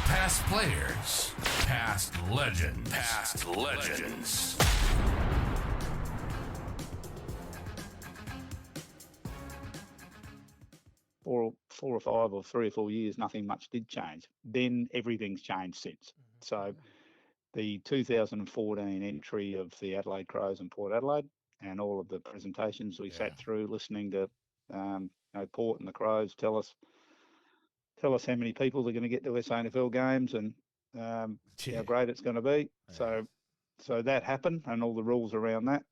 Past players, past legends, past legends. Four or five or 3 or 4 years, nothing much did change. Then everything's changed since. So the 2014 entry of the Adelaide Crows and Port Adelaide, and all of the presentations we sat through, listening to Port and the Crows tell us how many people are going to get to SANFL games and how great it's going to be. So that happened, and all the rules around that.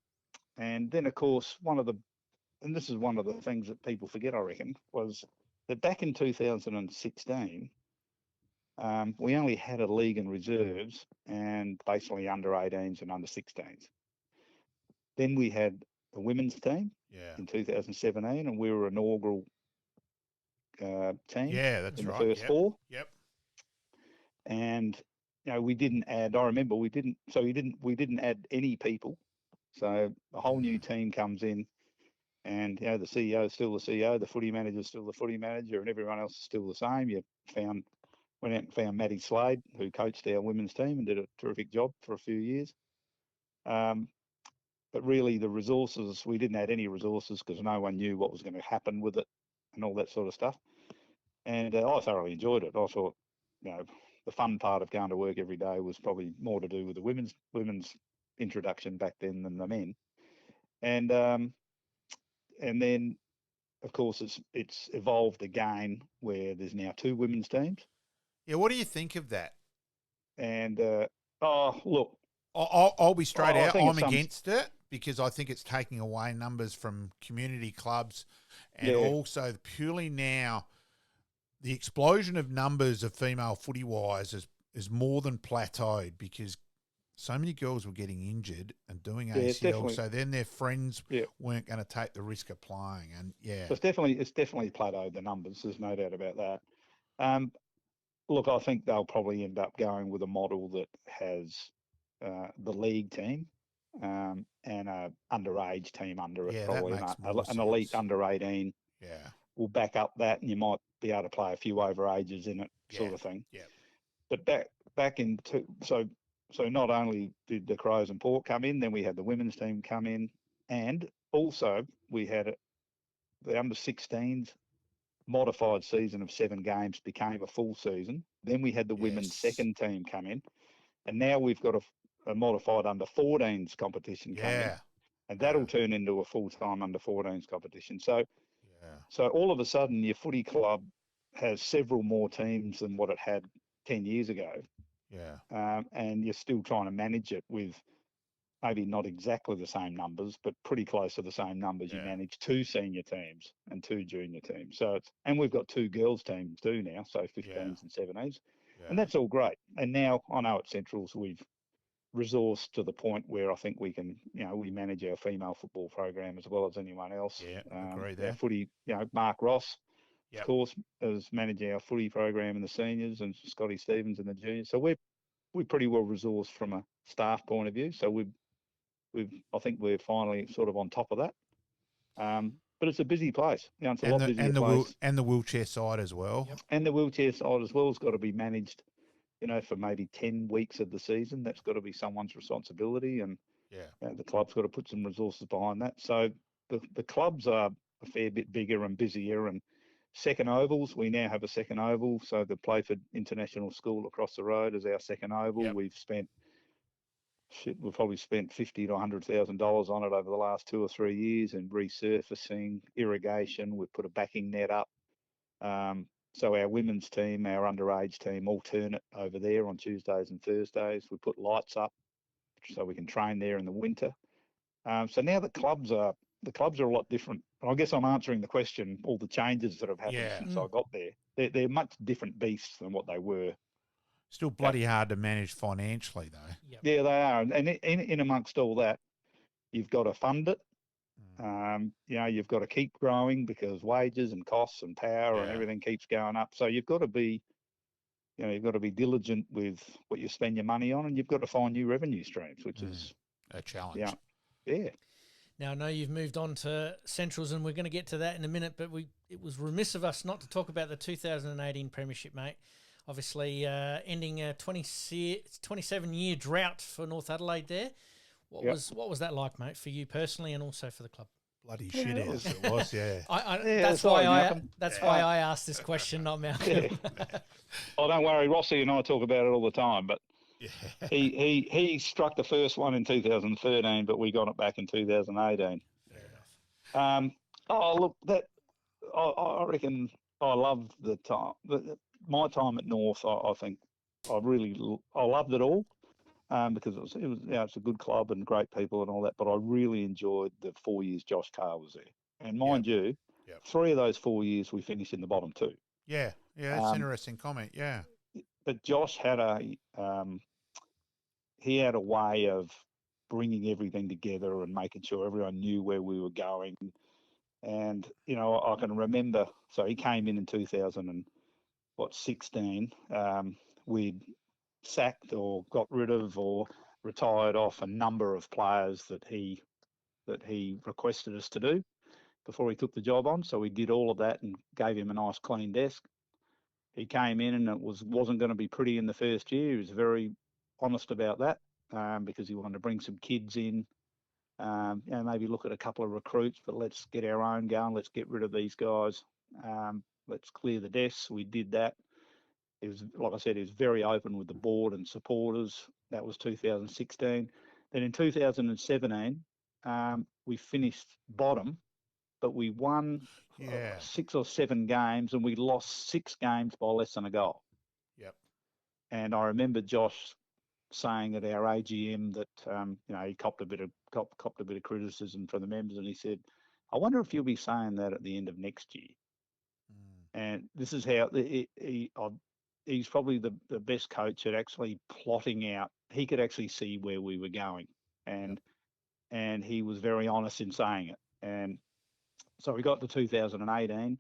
And then, of course, and this is one of the things that people forget, I reckon, was that back in 2016, we only had a league and reserves and basically under 18s and under 16s. Then we had a women's team in 2017, and we were an inaugural team that's in the right. first four. Yep. And we didn't add. I remember we didn't add any people. So a whole new team comes in, and the CEO is still the CEO, the footy manager is still the footy manager, and everyone else is still the same. Went out and found Maddie Slade, who coached our women's team and did a terrific job for a few years. But really, the resources, we didn't add any resources because no one knew what was going to happen with it and all that sort of stuff. And I thoroughly enjoyed it. I thought, the fun part of going to work every day was probably more to do with the women's introduction back then than the men. And then, of course, it's evolved again where there's now 2 women's teams. Yeah, what do you think of that? And look, I'll be straight out. I'm against it because I think it's taking away numbers from community clubs, and also purely now the explosion of numbers of female footy wise is more than plateaued because so many girls were getting injured and doing ACL. So then their friends weren't going to take the risk of playing, and so it's definitely plateaued the numbers. There's no doubt about that. Look, I think they'll probably end up going with a model that has the league team and a underage team under it, probably an elite under 18. Yeah, will back up that, and you might be able to play a few overages in it, sort of thing. Yeah. But back into so not only did the Crows and Port come in, then we had the women's team come in, and also we had the under 16s modified season of 7 games became a full season. Then we had the women's second team come in, and now we've got a modified under 14s competition come in, and that'll turn into a full-time under 14s competition. So all of a sudden your footy club has several more teams than what it had 10 years ago. And you're still trying to manage it with maybe not exactly the same numbers, but pretty close to the same numbers. You manage 2 senior teams and 2 junior teams. And we've got 2 girls teams too now, so 15s and 17s. And that's all great. And now I know at Centrals we've resourced to the point where I think we can, we manage our female football program as well as anyone else. Agree there. Our footy, Mark Ross, of course, is managing our footy program in the seniors, and Scotty Stevens in the juniors. So we're pretty well resourced from a staff point of view. So I think we're finally sort of on top of that. But it's a busy place. It's a lot busier place. And the wheelchair side as well. Yep. And the wheelchair side as well has got to be managed, for maybe 10 weeks of the season. That's got to be someone's responsibility, and the club's got to put some resources behind that. So the clubs are a fair bit bigger and busier, and second ovals, we now have a second oval. So the Playford International School across the road is our second oval. We've probably spent $50,000 to $100,000 on it over the last 2 or 3 years, and resurfacing, irrigation. We've put a backing net up. So our women's team, our underage team, alternate over there on Tuesdays and Thursdays. We put lights up so we can train there in the winter. So now the clubs are a lot different. I guess I'm answering the question, all the changes that have happened since I got there. They're much different beasts than what they were. Still bloody hard to manage financially, though. Yep. Yeah, they are. And in amongst all that, you've got to fund it. You've got to keep growing because wages and costs and power and everything keeps going up. So you've got to be, diligent with what you spend your money on, and you've got to find new revenue streams, which is a challenge. Yeah. Now, I know you've moved on to Centrals, and we're going to get to that in a minute, but it was remiss of us not to talk about the 2018 Premiership, mate. obviously ending a 27-year drought for North Adelaide there. What was that like, mate, for you personally and also for the club? Bloody shit house it was, yeah. That's why I asked this question, not Malcolm. Yeah. Oh, don't worry, Rossi and I talk about it all the time, but he struck the first one in 2013, but we got it back in 2018. Fair enough. Look, I reckon I love the time. My time at North, I think I loved it all. Because it's a good club and great people and all that, but I really enjoyed the 4 years Josh Carr was there. And mind you, 3 of those 4 years we finished in the bottom 2. Yeah, that's an interesting comment. Yeah, but Josh had he had a way of bringing everything together and making sure everyone knew where we were going. And I can remember. So he came in 2016. We'd sacked or got rid of or retired off a number of players that he requested us to do before he took the job on. So we did all of that and gave him a nice clean desk. He came in and it wasn't going to be pretty in the first year. He was very honest about that because he wanted to bring some kids in, maybe look at a couple of recruits, but let's get our own going. Let's get rid of these guys. Let's clear the desks. We did that. It was, like I said, he was very open with the board and supporters. That was 2016. Then in 2017, we finished bottom, but we won 6 or 7 games and we lost 6 games by less than a goal. Yep. And I remember Josh saying at our AGM that he copped a bit of criticism from the members, and he said, "I wonder if you'll be saying that at the end of next year." And this is how he's probably the best coach at actually plotting out. He could actually see where we were going, and he was very honest in saying it. And so we got to 2018,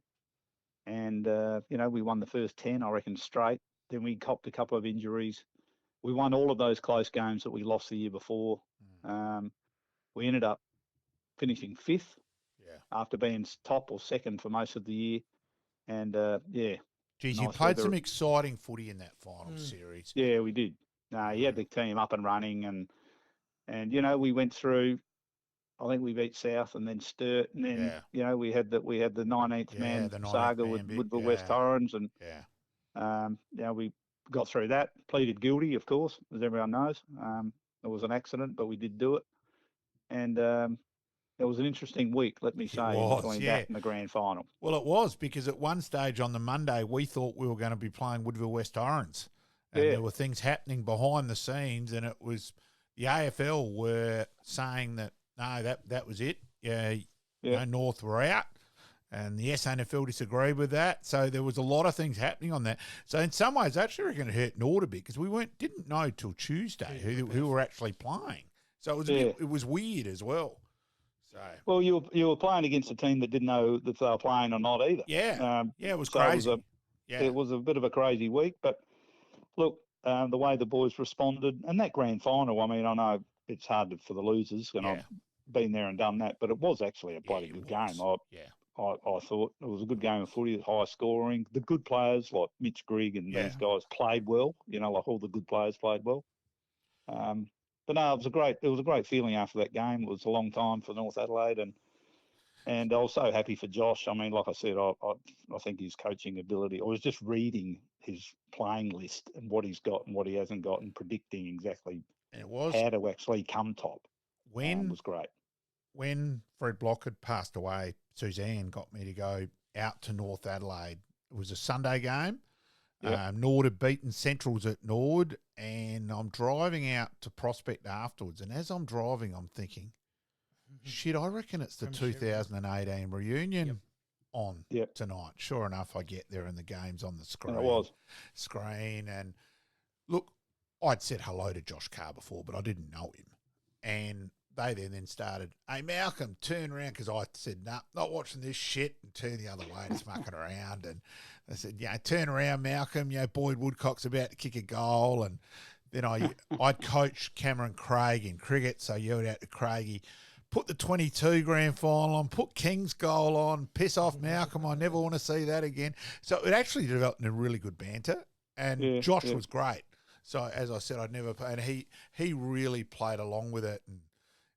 and we won the first 10, I reckon, straight. Then we copped a couple of injuries. We won all of those close games that we lost the year before. We ended up finishing 5th after being top or second for most of the year. And, Geez, nice you played weather. some exciting footy in that final series. Yeah, we did. He had the team up and running, and we went through. I think we beat South and then Sturt, and then we had the 19th man saga with Woodville West Torrens, and we got through that. Pleaded guilty, of course, as everyone knows. It was an accident, but we did do it, and it was an interesting week, let me say, between that and the grand final. Well, it was, because at one stage on the Monday, we thought we were going to be playing Woodville West Torrens. And there were things happening behind the scenes, and it was the AFL were saying that, no, that was it. North were out, and the SANFL disagreed with that. So there was a lot of things happening on that. So in some ways, actually, we're going to hurt Nord a bit, because we didn't know till Tuesday who were actually playing. So it was it was weird as well. So. Well, you were playing against a team that didn't know if they were playing or not either. It was crazy. It was a bit of a crazy week, but look, the way the boys responded, and that grand final, I mean, I know it's hard for the losers, and I've been there and done that, but it was actually a bloody good game. I thought it was a good game of footy, high scoring. The good players like Mitch Grigg and these guys played well. Like all the good players played well. But no, it was a great feeling after that game. It was a long time for North Adelaide, and I was so happy for Josh. I mean, like I said, I think his coaching ability. I was just reading his playing list and what he's got and what he hasn't got, and predicting exactly how to actually come top. It was great. When Fred Block had passed away, Suzanne got me to go out to North Adelaide. It was a Sunday game. Nord had beaten Centrals at Nord, and I'm driving out to Prospect afterwards. And as I'm driving, I'm thinking, shit, I reckon it's the 2018 reunion on tonight. Sure enough, I get there and the game's on the screen. And it was. And look, I'd said hello to Josh Carr before, but I didn't know him. And they then started, "Hey, Malcolm, turn around," because I said, "Nah, not watching this shit," and turn the other way and mucking around. And they said, "Turn around, Malcolm. Boyd Woodcock's about to kick a goal." And then I'd coached Cameron Craig in cricket, so I yelled out to Craigie, "Put the 22 grand final on, put King's goal on, piss off Malcolm. I never want to see that again." So it actually developed a really good banter. and Josh was great. So as I said, I'd never, and he really played along with it,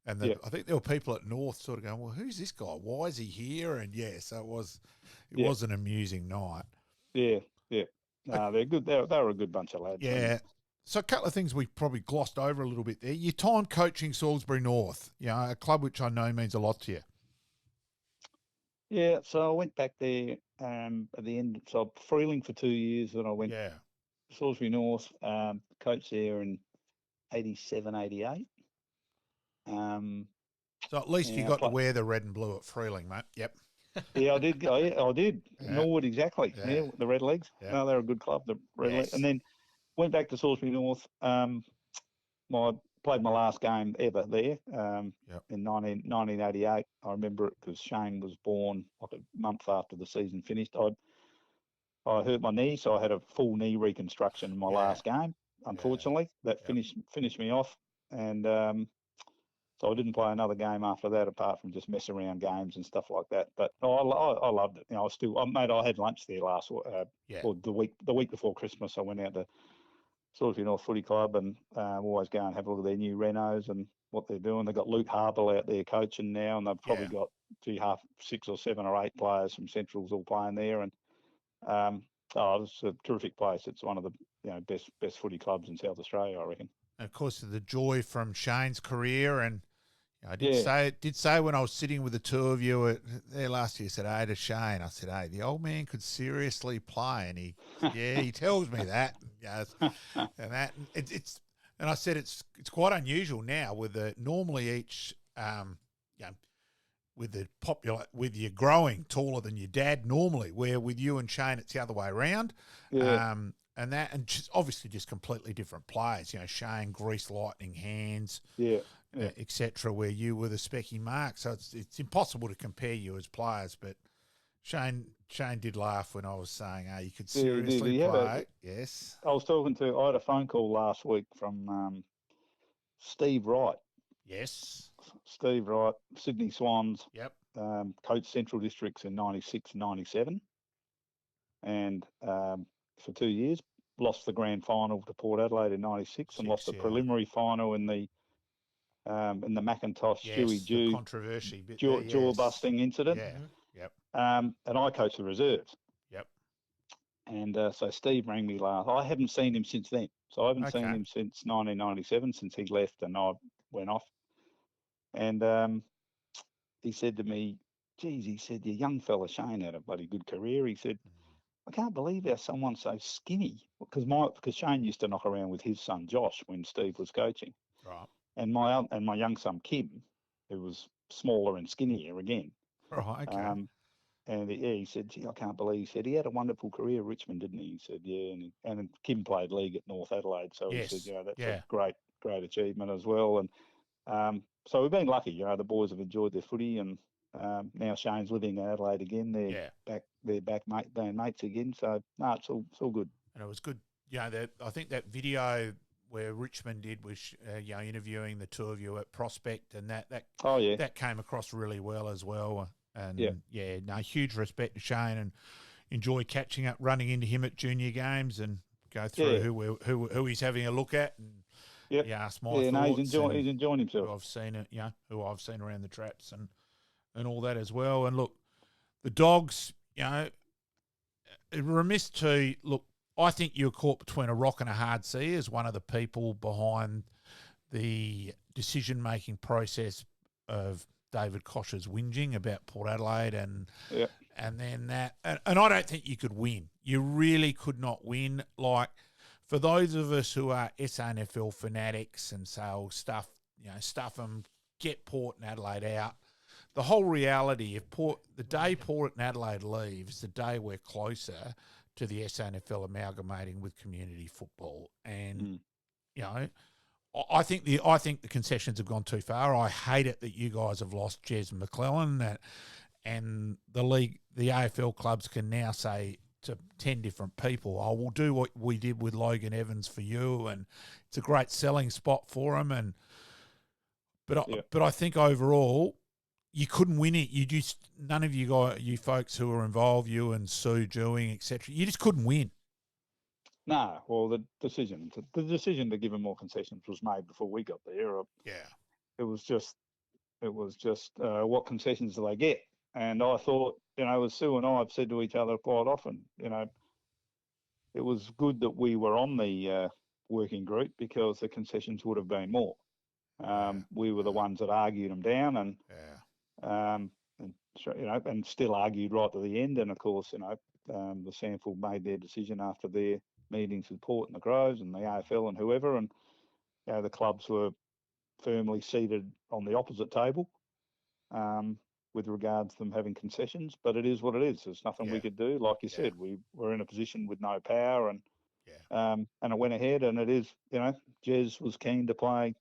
and I think there were people at North sort of going, well, who's this guy? Why is he here? And so it was an amusing night. Yeah. No, they're good. They were a good bunch of lads. Yeah. So a couple of things we probably glossed over a little bit there. Your time coaching Salisbury North, a club which I know means a lot to you. Yeah, so I went back there at the end. So Freeling for 2 years, and I went Salisbury North, coached there in 87, 88. So at least you got to wear the red and blue at Freeling, mate. Yep. Yeah, I did. I did. Yeah. Norwood, exactly. Yeah, the Red Legs. Yeah. No, they're a good club, the Red Legs. And then went back to Salisbury North. I played my last game ever there in 1988. I remember it because Shane was born like a month after the season finished. I hurt my knee, so I had a full knee reconstruction in my last game. Unfortunately, that finished me off, and so I didn't play another game after that, apart from just mess around games and stuff like that. But I loved it. I had lunch there or the week before Christmas. I went out to Salisbury North Footy Club and always go and have a look at their new renos and what they're doing. They've got Luke Harpel out there coaching now, and they've probably got 6 or 7 or 8 players from Centrals all playing there. And it's a terrific place. It's one of the best footy clubs in South Australia, I reckon. And of course, the joy from Shane's career, and I did say when I was sitting with the two of you there last year, I said, hey, to Shane, I said, hey, the old man could seriously play, and he tells me that, and that and I said it's quite unusual now with normally each with you growing taller than your dad normally, where with you and Shane it's the other way around. And just obviously just completely different players. Shane, grease lightning hands, etc. Where you were the specky mark, so it's impossible to compare you as players. But Shane did laugh when I was saying, "Hey, you could seriously play." Yes, I had a phone call last week from Steve Wright. Yes, Steve Wright, Sydney Swans. Yep. Coached Central Districts in 96, 97, and for 2 years. Lost the grand final to Port Adelaide in 96 and lost the preliminary final in the Macintosh Stewie Jew controversy jaw busting incident. Yeah. Yep. And I coached the reserves. Yep. And so Steve rang me last. I haven't seen him since then. So I haven't seen him since 1997, since he left and I went off. And he said to me, geez, he said, your young fella Shane had a bloody good career. He said, I can't believe how someone's so skinny, because Shane used to knock around with his son Josh when Steve was coaching, right? And my young son Kim, who was smaller and skinnier again, right? Okay. And he said, gee, I can't believe. He said he had a wonderful career at Richmond, didn't he? He said, yeah, and Kim played league at North Adelaide, so he said, that's a great achievement as well. And so we've been lucky, the boys have enjoyed their footy, and now Shane's living in Adelaide again. They're back being mates again. So no, it's all good. And it was good. I think that video where Richmond did was interviewing the two of you at Prospect, and that came across really well as well. And huge respect to Shane, and enjoy catching up, running into him at junior games, and go through who he's having a look at, and he asked my thoughts. No, he's enjoying himself. Who I've seen around the traps and all that as well. And look, the Dogs, remiss to look. I think you were caught between a rock and a hard sea as one of the people behind the decision-making process of David Koch's whinging about Port Adelaide and then that. And I don't think you could win. You really could not win. Like, for those of us who are SANFL fanatics and say, stuff them, get Port and Adelaide out. The whole reality of the day Port and Adelaide leave is the day we're closer to the SANFL amalgamating with community football. And, I think the concessions have gone too far. I hate it that you guys have lost Jez McClellan, and the league, the AFL clubs can now say to 10 different people, we'll do what we did with Logan Evans for you, and it's a great selling spot for them. But I think overall, you couldn't win it. None of you folks who were involved, you and Sue Dewing, etc. You just couldn't win. No, well, the decision to give them more concessions was made before we got there. Yeah. It was just what concessions do they get? And I thought, as Sue and I have said to each other quite often, it was good that we were on the working group because the concessions would have been more. We were the ones that argued them down, and and still argued right to the end. And of course, the SANFL made their decision after their meetings with Port and the Crows and the AFL and whoever, and the clubs were firmly seated on the opposite table with regards to them having concessions. But it is what it is. There's nothing we could do. Like you said, we were in a position with no power, and and it went ahead. And it is, Jez was keen to play.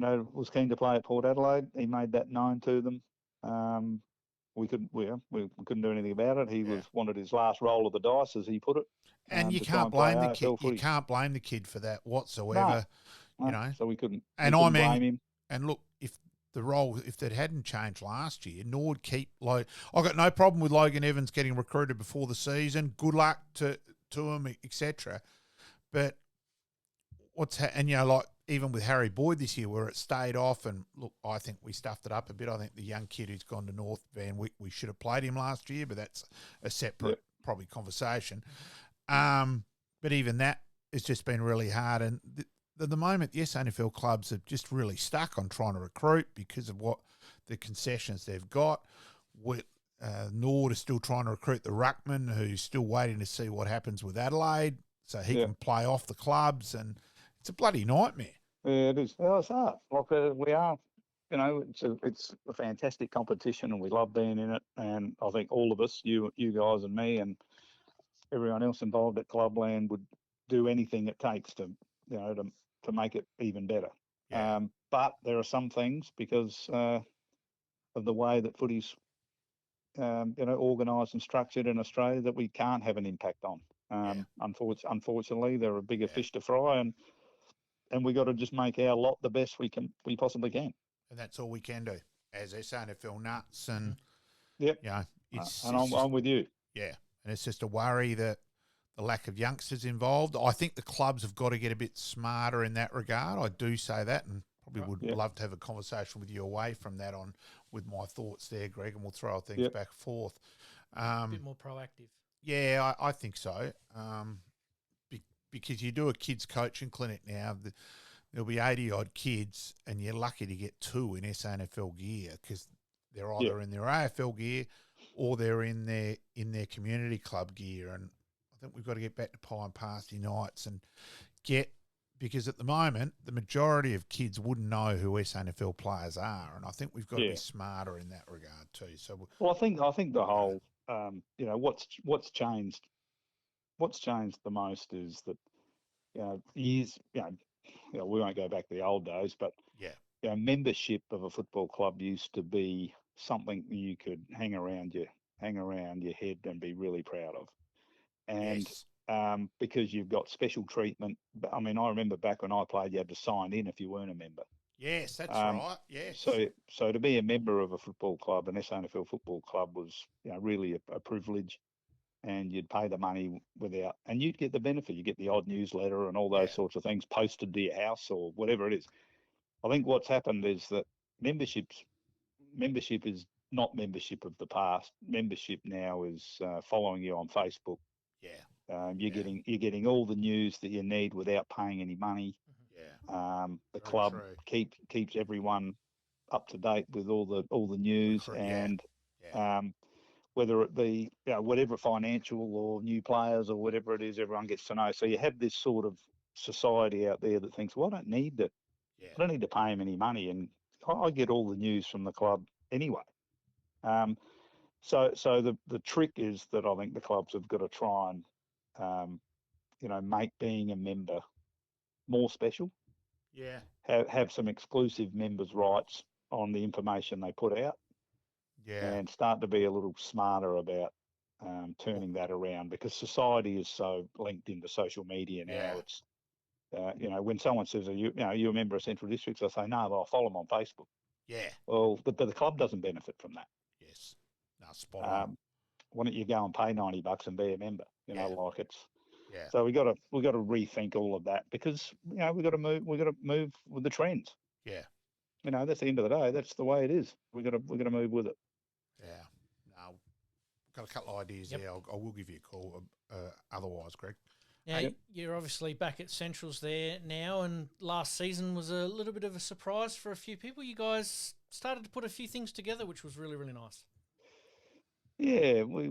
At Port Adelaide. He made that known to them. We couldn't do anything about it. He wanted his last roll of the dice, as he put it. And you can't blame the kid. You can't blame the kid for that whatsoever. No, so we couldn't. And blame him. And look, if that hadn't changed last year, Nord keep I've got no problem with Logan Evans getting recruited before the season. Good luck to him, etc. But even with Harry Boyd this year, where it stayed off, and look, I think we stuffed it up a bit. I think the young kid who's gone to North Van Wyck, we should have played him last year, but that's a separate probably conversation. But even that has just been really hard. And at the moment, the SANFL clubs have just really stuck on trying to recruit because of what the concessions they've got. Nord is still trying to recruit the ruckman, who's still waiting to see what happens with Adelaide, so he can play off the clubs, and it's a bloody nightmare. Yeah, it is. Well, it's hard. We are, it's a fantastic competition, and we love being in it. And I think all of us, you guys and me, and everyone else involved at Clubland, would do anything it takes to make it even better. Yeah. But there are some things, because of the way that footy's organised and structured in Australia, that we can't have an impact on. Unfortunately, there are bigger fish to fry, and we got to just make our lot the best we possibly can. And that's all we can do as SANFL nuts. And I'm with you. Yeah, and it's just a worry that the lack of youngsters involved. I think the clubs have got to get a bit smarter in that regard. I do say that, and probably would love to have a conversation with you away from that with my thoughts there, Greg, and we'll throw things back and forth. A bit more proactive. Yeah, I think so. Because you do a kids coaching clinic now, there'll be 80-odd kids, and you're lucky to get 2 in SANFL gear, because they're either in their AFL gear or they're in their community club gear. And I think we've got to get back to pie and pasty nights and because at the moment, the majority of kids wouldn't know who SANFL players are, and I think we've got to be smarter in that regard too. So, I think the whole, what's changed the most is that, we won't go back to the old days, but membership of a football club used to be something you could hang around your head and be really proud of, and because you've got special treatment. I mean, I remember back when I played, you had to sign in if you weren't a member. Yes, that's right. Yes. So to be a member of a football club, an SANFL football club, was really a privilege, and you'd pay the money and you'd get the benefit. You get the odd newsletter and all those sorts of things posted to your house or whatever it is. I think what's happened is that membership is not membership of the past. Membership now is following you on Facebook. Yeah. You're getting all the news that you need without paying any money. Yeah. The club keeps everyone up to date with all the news, and whether it be whatever financial or new players or whatever it is, everyone gets to know. So you have this sort of society out there that thinks, well, I don't need to pay them any money, and I get all the news from the club anyway. So the trick is that I think the clubs have got to try and make being a member more special. Yeah. Have some exclusive members' rights on the information they put out. Yeah. And start to be a little smarter about turning that around, because society is so linked into social media now. Yeah. It's when someone says, "Are you a member of Central Districts?" I say, "No, but I'll follow them on Facebook." Yeah. Well, but the club doesn't benefit from that. Yes. No, spot on. Why don't you go and pay $90 and be a member? It's Yeah. So we got to rethink all of that, because we got to move with the trends. Yeah. That's the end of the day. That's the way it is. We got to move with it. Yeah. No, got a couple of ideas Yep. there. I will give you a call. Otherwise, Greg. Now, you're obviously back at Centrals there now, and last season was a little bit of a surprise for a few people. You guys started to put a few things together, which was really, really nice. Yeah, we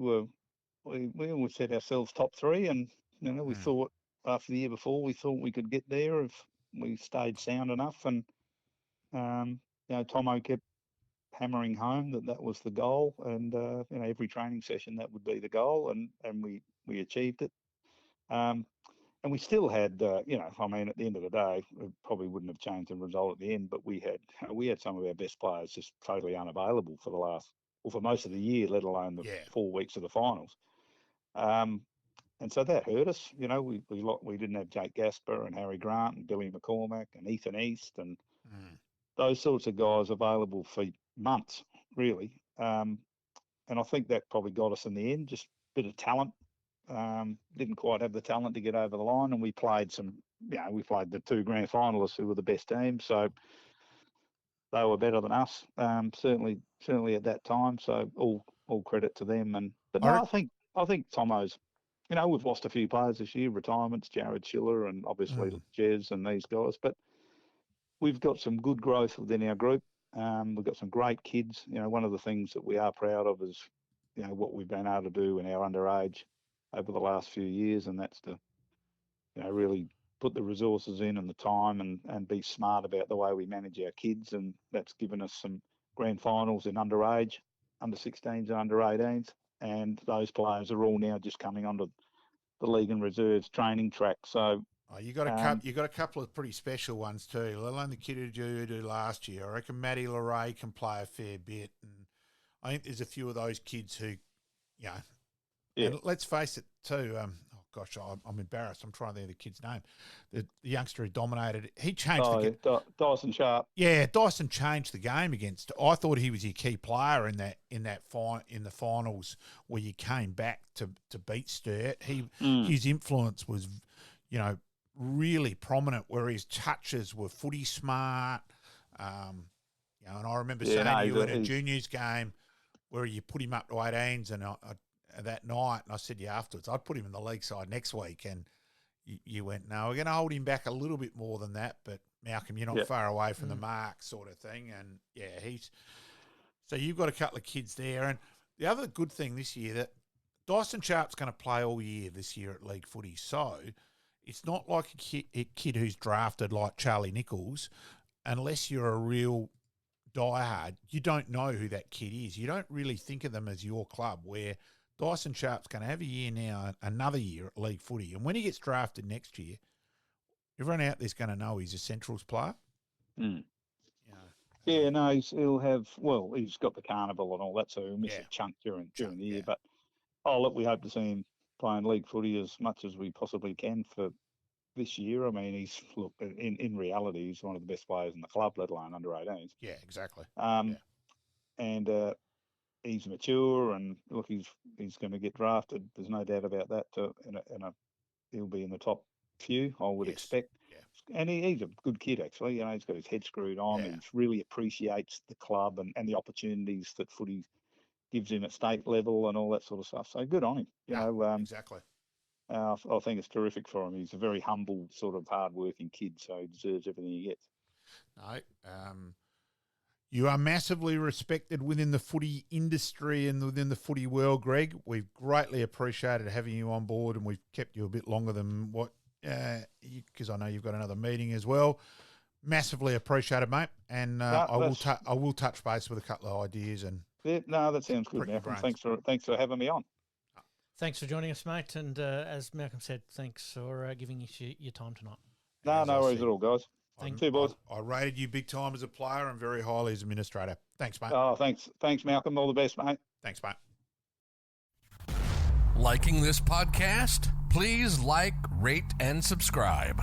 always set ourselves top 3, and we thought after the year before, we thought we could get there if we stayed sound enough, and Tomo kept hammering home that was the goal, and every training session that would be the goal, and we achieved it. And we still had, at the end of the day, it probably wouldn't have changed the result at the end, but we had some of our best players just totally unavailable for most of the year, let alone the 4 weeks of the finals. And so that hurt us. We didn't have Jake Gasper and Harry Grant and Billy McCormack and Ethan East and those sorts of guys available for months, really. And I think that probably got us in the end, just a bit of talent. Didn't quite have the talent to get over the line, and we played the 2 grand finalists who were the best team, so they were better than us, certainly at that time. So all credit to them. I think Tomo's, we've lost a few players this year, retirements, Jared Schiller and obviously Jez and these guys, but we've got some good growth within our group. We've got some great kids. One of the things that we are proud of is, what we've been able to do in our underage over the last few years, and that's to, really put the resources in and the time and be smart about the way we manage our kids, and that's given us some grand finals in underage, under 16s and under 18s, and those players are all now just coming onto the league and reserves training track. So you got a couple of pretty special ones too, let alone the kid who did last year. I reckon Matty Leray can play a fair bit, and I think there's a few of those kids who, and let's face it too. I'm embarrassed. I'm trying to think of the kid's name. The youngster who dominated. He changed the game. Dyson Sharp. Yeah, Dyson changed the game against. I thought he was your key player in the finals where you came back to beat Sturt. His influence was, really prominent. Where his touches were footy smart. And I remember saying to you in a juniors game where you put him up to 18s, and that night, and I said to you afterwards, I'd put him in the league side next week, and you went, no, we're going to hold him back a little bit more than that, but Malcolm, you're not far away from the mark, sort of thing. And so you've got a couple of kids there, and the other good thing this year that Dyson Sharp's going to play all year this year at league footy, so it's not like a kid who's drafted like Charlie Nichols. Unless you're a real diehard, you don't know who that kid is. You don't really think of them as your club, where Dyson Sharp's going to have a year now, another year at league footy. And when he gets drafted next year, everyone out there's going to know he's a Centrals player. Yeah, no, he'll have, he's got the carnival and all that, so he'll miss a chunk during the year. But, we hope to see him playing league footy as much as we possibly can for this year. I mean, in reality, he's one of the best players in the club, let alone under 18s. Yeah, exactly. And he's mature, and look, he's going to get drafted. There's no doubt about that. He'll be in the top few, I would expect. Yeah. And he's a good kid, actually. He's got his head screwed on. Yeah. He really appreciates the club and the opportunities that footy gives him at state level and all that sort of stuff. So good on him. Exactly. I think it's terrific for him. He's a very humble, sort of hard-working kid, so he deserves everything he gets. No, you are massively respected within the footy industry and within the footy world, Greg. We've greatly appreciated having you on board, and we've kept you a bit longer than what, because I know you've got another meeting as well. Massively appreciated, mate. And I will touch base with a couple of ideas. And that sounds good, Malcolm. Thanks for having me on. Thanks for joining us, mate. And as Malcolm said, thanks for giving us your time tonight. No worries at all, guys. Thank you, boys. I rated you big time as a player and very highly as administrator. Thanks, mate. Oh, thanks, Malcolm. All the best, mate. Thanks, mate. Liking this podcast? Please like, rate, and subscribe.